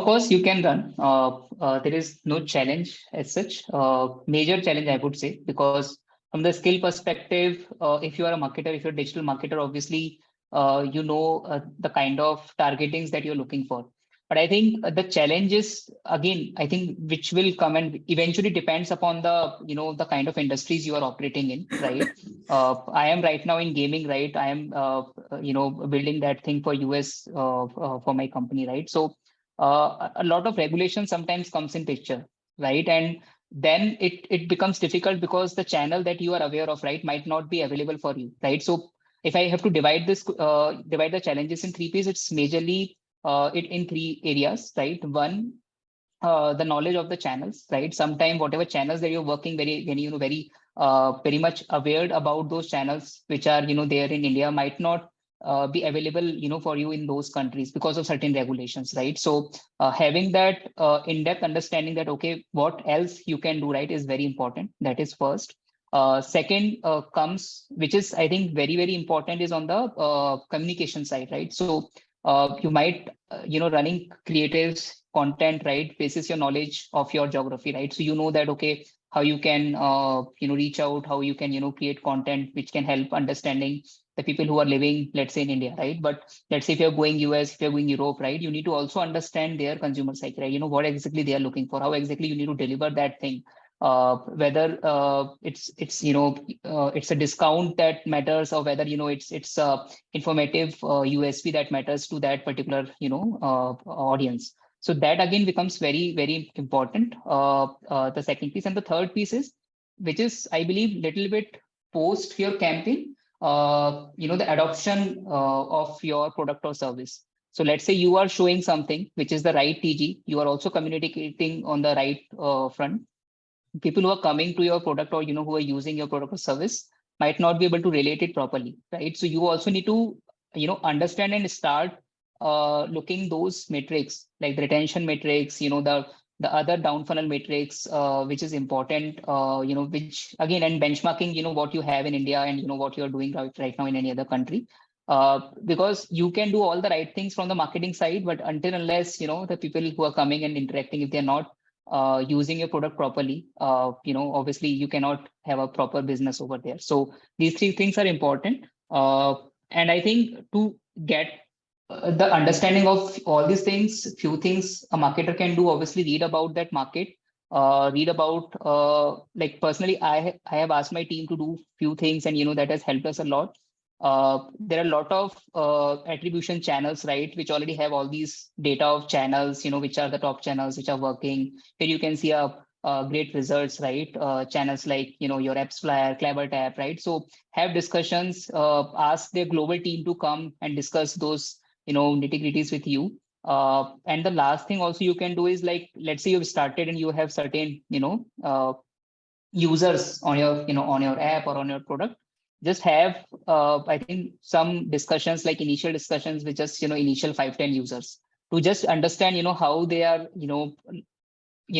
Of course, you can run. There is no challenge as such. Major challenge, I would say, because from the skill perspective, if you are a marketer, if you're a digital marketer, obviously, the kind of targetings that you're looking for. But I think the challenge is, again, I think which will come and eventually depends upon the kind of industries you are operating in, right? I am right now in gaming, right? I am, building that thing for US for my company, right? So a lot of regulation sometimes comes in picture, right? And then it becomes difficult because the channel that you are aware of, right, might not be available for you, right? So if I have to divide the challenges in three pieces, it's majorly it in three areas, right? One, the knowledge of the channels, right? Sometimes whatever channels that you're working very much aware about those channels which are there in India might not be available for you in those countries because of certain regulations, right? So having that in-depth understanding that okay, what else you can do, right, is very important. That is first. Second comes, which is I think very important, is on the communication side, right? So you might running creatives content, right, basis your knowledge of your geography, right? So you know that okay, how you can reach out, how you can create content which can help understanding the people who are living, let's say, in India, right? But let's say if you're going US, if you're going Europe, right, you need to also understand their consumer psyche, right? What exactly they are looking for, how exactly you need to deliver that thing, whether it's a discount that matters, or whether it's informative USP that matters to that particular audience. So that again becomes very important. The second piece, and the third piece is, which is I believe little bit post your campaign, the adoption of your product or service. So let's say you are showing something which is the right TG, you are also communicating on the right front. People who are coming to your product, or who are using your product or service, might not be able to relate it properly, right? So you also need to understand and start looking those metrics, like the retention metrics, the other down funnel metrics, which is important, which again, and benchmarking what you have in India and what you're doing right now in any other country. Because you can do all the right things from the marketing side, but until unless the people who are coming and interacting, if they're not using your product properly, obviously you cannot have a proper business over there. So these three things are important. And I think to get the understanding of all these things, few things a marketer can do, obviously read about that market, read about, like personally, I have asked my team to do few things, and that has helped us a lot. There are a lot of attribution channels, right, which already have all these data of channels, which are the top channels which are working. Here you can see great results, right? Channels like, your apps flyer, Clever Tap, right? So have discussions, ask their global team to come and discuss those, nitty-gritties with you. And the last thing also you can do is, like, let's say you've started and you have certain, users on your, on your app or on your product. Just have, I think, some discussions, like initial discussions with just, initial 5-10 users, to just understand, how they are,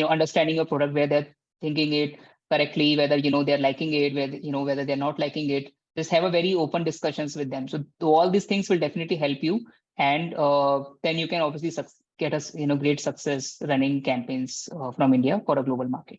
understanding your product, where they're thinking it correctly, whether they're liking it, whether whether they're not liking it. Just have a very open discussions with them. So all these things will definitely help you, and then you can obviously get us great success running campaigns from India for a global market.